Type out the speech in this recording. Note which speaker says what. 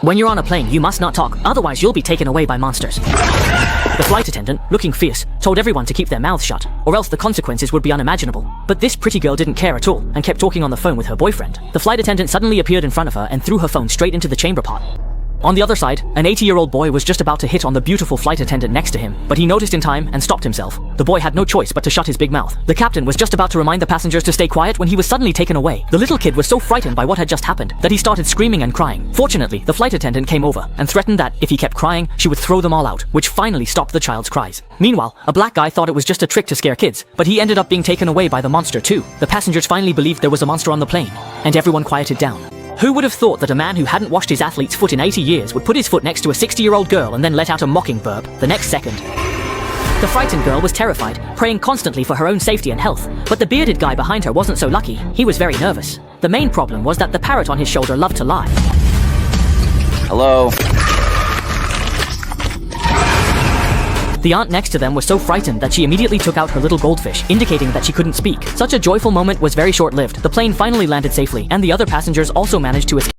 Speaker 1: When you're on a plane, you must not talk, otherwise you'll be taken away by monsters. The flight attendant, looking fierce, told everyone to keep their mouths shut, or else the consequences would be unimaginable. But this pretty girl didn't care at all, and kept talking on the phone with her boyfriend. The flight attendant suddenly appeared in front of her and threw her phone straight into the chamber pot. On the other side, an 80-year-old boy was just about to hit on the beautiful flight attendant next to him, but he noticed in time and stopped himself. The boy had no choice but to shut his big mouth. The captain was just about to remind the passengers to stay quiet when he was suddenly taken away. The little kid was so frightened by what had just happened that he started screaming and crying. Fortunately, the flight attendant came over and threatened that if he kept crying, she would throw them all out, which finally stopped the child's cries. Meanwhile, a black guy thought it was just a trick to scare kids, but he ended up being taken away by the monster too. The passengers finally believed there was a monster on the plane, and everyone quieted down. Who would have thought that a man who hadn't washed his athlete's foot in 80 years would put his foot next to a 60-year-old girl and then let out a mocking burp the next second? The frightened girl was terrified, praying constantly for her own safety and health, but the bearded guy behind her wasn't so lucky. He was very nervous. The main problem was that the parrot on his shoulder loved to lie.
Speaker 2: Hello?
Speaker 1: The aunt next to them was so frightened that she immediately took out her little goldfish, indicating that she couldn't speak. Such a joyful moment was very short-lived. The plane finally landed safely, and the other passengers also managed to escape.